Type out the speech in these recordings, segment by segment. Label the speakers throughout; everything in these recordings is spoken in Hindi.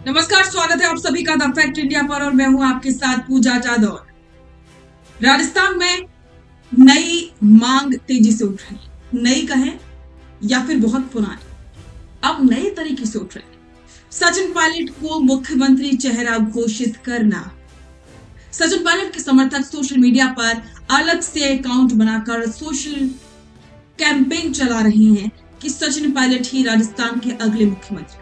Speaker 1: नमस्कार, स्वागत है आप सभी का द फैक्ट इंडिया पर और मैं हूं आपके साथ पूजा जादौर। राजस्थान में नई मांग तेजी से उठ रही है। नई कहें या फिर बहुत पुरानी, अब नए तरीके से उठ रही है। सचिन पायलट को मुख्यमंत्री चेहरा घोषित करना। सचिन पायलट के समर्थक सोशल मीडिया पर अलग से अकाउंट बनाकर सोशल कैंपेन चला रहे हैं कि सचिन पायलट ही राजस्थान के अगले मुख्यमंत्री,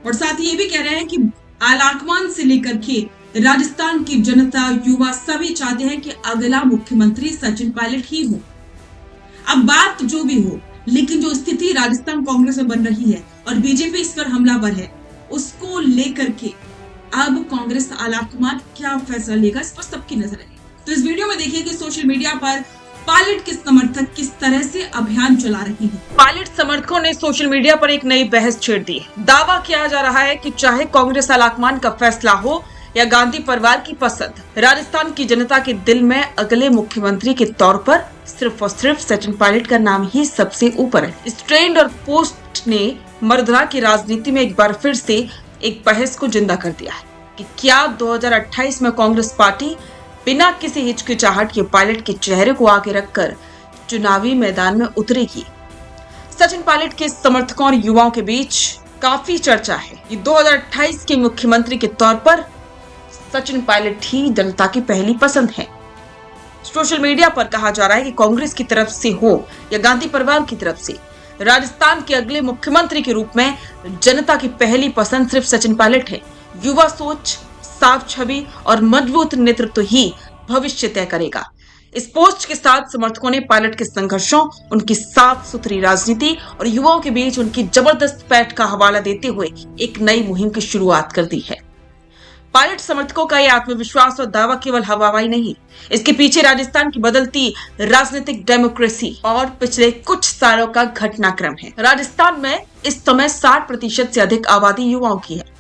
Speaker 1: और साथ ही ये भी कह रहे हैं कि आलाकमान से लेकर के राजस्थान की जनता, युवा सभी चाहते हैं कि अगला मुख्यमंत्री सचिन पायलट ही हो। अब बात जो भी हो, लेकिन जो स्थिति राजस्थान कांग्रेस में बन रही है और बीजेपी इस पर हमलावर है, उसको लेकर के अब कांग्रेस आलाकमान क्या फैसला लेगा, इस पर सबकी नजर है। तो इस वीडियो में देखिए कि सोशल मीडिया पर पायलट के समर्थक किस तरह से अभियान चला रहे हैं।
Speaker 2: पायलट समर्थकों ने सोशल मीडिया पर एक नई बहस छेड़ दी है। दावा किया जा रहा है कि चाहे कांग्रेस आलाकमान का फैसला हो या गांधी परिवार की पसंद, राजस्थान की जनता के दिल में अगले मुख्यमंत्री के तौर पर सिर्फ और सिर्फ सचिन पायलट का नाम ही सबसे ऊपर है। इस ट्रेंड और पोस्ट ने मर्दाना की राजनीति में एक बार फिर से एक बहस को जिंदा कर दिया है कि क्या 2028 में कांग्रेस पार्टी बिना किसी हिचकिचाहट के पायलट के चेहरे को आगे रखकर चुनावी मैदान में उतरेगी। सचिन पायलट के समर्थकों और युवाओं के बीच काफी चर्चा है कि 2028 के मुख्यमंत्री के तौर पर सचिन पायलट ही जनता की पहली पसंद है। सोशल मीडिया पर कहा जा रहा है कि कांग्रेस की तरफ से हो या गांधी परिवार की तरफ से, राजस्थान के अगले मुख्यमंत्री के रूप में जनता की पहली पसंद सिर्फ सचिन पायलट है। युवा सोच, साफ छवि और मजबूत नेतृत्व ही भविष्य तय करेगा। इस पोस्ट के साथ समर्थकों ने पायलट के संघर्षों, उनकी साफ सुथरी राजनीति और युवाओं के बीच उनकी जबरदस्त पैठ का हवाला देते हुए एक नई मुहिम की शुरुआत कर दी है। पायलट समर्थकों का यह आत्मविश्वास और दावा केवल हवाबाजी नहीं, इसके पीछे राजस्थान की बदलती राजनीतिक डेमोक्रेसी और पिछले कुछ सालों का घटनाक्रम है। राजस्थान में इस समय 60% से अधिक आबादी युवाओं की है।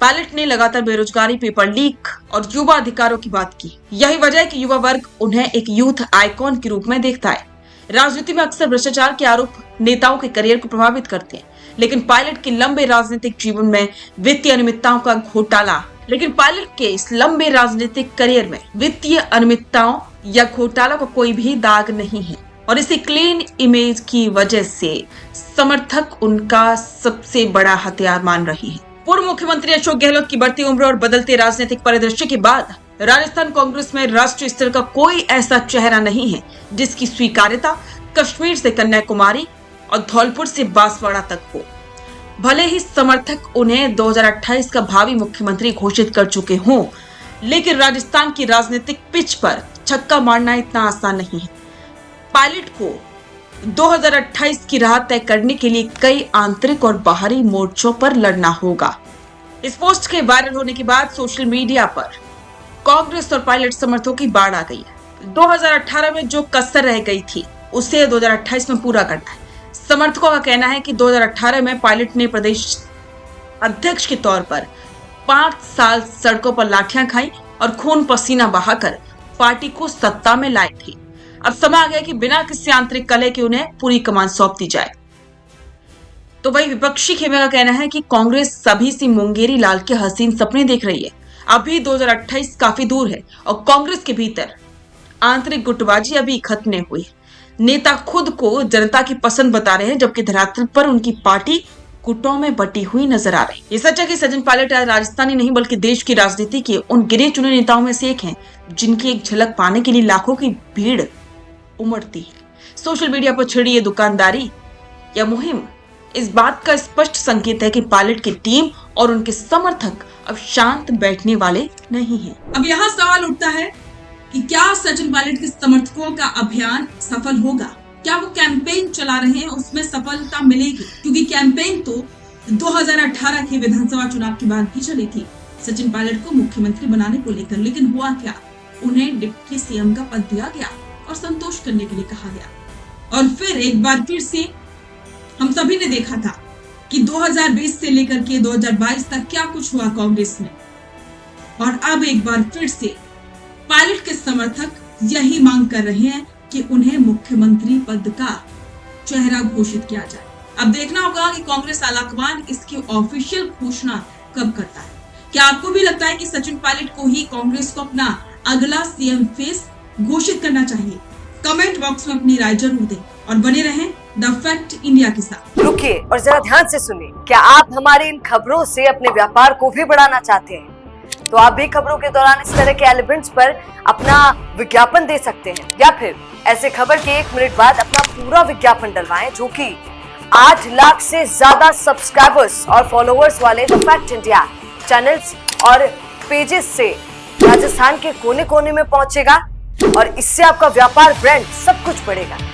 Speaker 2: पायलट ने लगातार बेरोजगारी, पेपर लीक और युवा अधिकारों की बात की। यही वजह है कि युवा वर्ग उन्हें एक यूथ आइकॉन के रूप में देखता है। राजनीति में अक्सर भ्रष्टाचार के आरोप नेताओं के करियर को प्रभावित करते हैं, लेकिन पायलट के लंबे राजनीतिक जीवन में वित्तीय अनियमितताओं का घोटाला लेकिन पायलट के इस लंबे राजनीतिक करियर में वित्तीय अनियमितताओं या घोटाला का कोई भी दाग नहीं है, और इसी क्लीन इमेज की वजह से समर्थक उनका सबसे बड़ा हथियार मान रही है। पूर्व मुख्यमंत्री अशोक गहलोत की बढ़ती उम्र और बदलते राजनीतिक परिदृश्य के बाद राजस्थान कांग्रेस में राष्ट्रीय स्तर का कोई ऐसा चेहरा नहीं है जिसकी स्वीकार्यता कश्मीर से कन्याकुमारी और धौलपुर से बांसवाड़ा तक हो। भले ही समर्थक उन्हें 2028 का भावी मुख्यमंत्री घोषित कर चुके हों, लेकिन राजस्थान की राजनीतिक पिच पर छक्का मारना इतना आसान नहीं है। पायलट को 2028 की राह तय करने के लिए कई आंतरिक और बाहरी मोर्चों पर लड़ना होगा। इस पोस्ट के वायरल होने के बाद सोशल मीडिया पर कांग्रेस और पायलट समर्थकों की बाढ़ आ गई है। 2018 में जो कसर रह गई थी उसे 2028 में पूरा करना है। समर्थकों का कहना है कि 2018 में पायलट ने प्रदेश अध्यक्ष के तौर पर 5 साल सड़कों पर लाठियां खाई और खून पसीना बहाकर पार्टी को सत्ता में लाई थी। अब समय आ गया कि बिना किसी आंतरिक कलह के उन्हें पूरी कमान सौंप दी जाए। तो वही विपक्षी खेमे का कहना है कि कांग्रेस सभी सी मुंगेरी लाल के हसीन सपने देख रही है। अभी 2028 काफी दूर है और कांग्रेस के भीतर आंतरिक गुटबाजी अभी खत्म नहीं हुई। नेता खुद को जनता की पसंद बता रहे हैं, जबकि धरातल पर उनकी पार्टी गुटों में बटी हुई नजर आ रही है। ये सच है कि सचिन पायलट राजस्थानी नहीं बल्कि देश की राजनीति के उन गिने चुने नेताओं में से एक हैं, जिनकी एक झलक पाने के लिए लाखों की भीड़ उमड़ती है। सोशल मीडिया पर छिड़ी ये दुकानदारी या मुहिम इस बात का स्पष्ट संकेत है कि पायलट की टीम और उनके समर्थक अब शांत बैठने वाले नहीं हैं।
Speaker 1: अब यहाँ सवाल उठता है कि क्या सचिन पायलट के समर्थकों का अभियान सफल होगा? क्या वो कैंपेन चला रहे हैं उसमें सफलता मिलेगी? क्योंकि कैंपेन तो 2018 के विधानसभा चुनाव के बाद भी चली थी सचिन पायलट को मुख्यमंत्री बनाने को लेकर, लेकिन हुआ क्या? उन्हें डिप्टी सीएम का पद दिया गया और संतोष करने के लिए कहा गया। और फिर एक बार फिर से हम सभी ने देखा था कि 2020 से लेकर के 2022 तक क्या कुछ हुआ कांग्रेस में, और अब एक बार फिर से पायलट के समर्थक यही मांग कर रहे हैं कि उन्हें मुख्यमंत्री पद का चेहरा घोषित किया जाए। अब देखना होगा कि कांग्रेस आलाकमान इसकी ऑफिशियल घोषणा कब करता है। क्या आपको भी लगता है कि सचिन पायलट को ही कांग्रेस को अपना अगला सीएम फेस घोषित करना चाहिए? कमेंट बॉक्स में अपनी राय जरूर दें और बने रहें द फैक्ट इंडिया के साथ।
Speaker 3: रुकिए और जरा ध्यान से सुनिए। क्या आप हमारी इन खबरों से अपने व्यापार को भी बढ़ाना चाहते हैं? तो आप भी खबरों के दौरान इस तरह के एलिमेंट्स पर अपना विज्ञापन दे सकते हैं, या फिर ऐसे खबर के 1 मिनट बाद अपना पूरा विज्ञापन डलवाएं, जो कि 8 लाख से ज्यादा सब्सक्राइबर्स और फॉलोअर्स वाले द फैक्ट इंडिया चैनल्स और पेजेस से राजस्थान के कोने कोने में पहुंचेगा, और इससे आपका व्यापार, ब्रांड सब कुछ बढ़ेगा।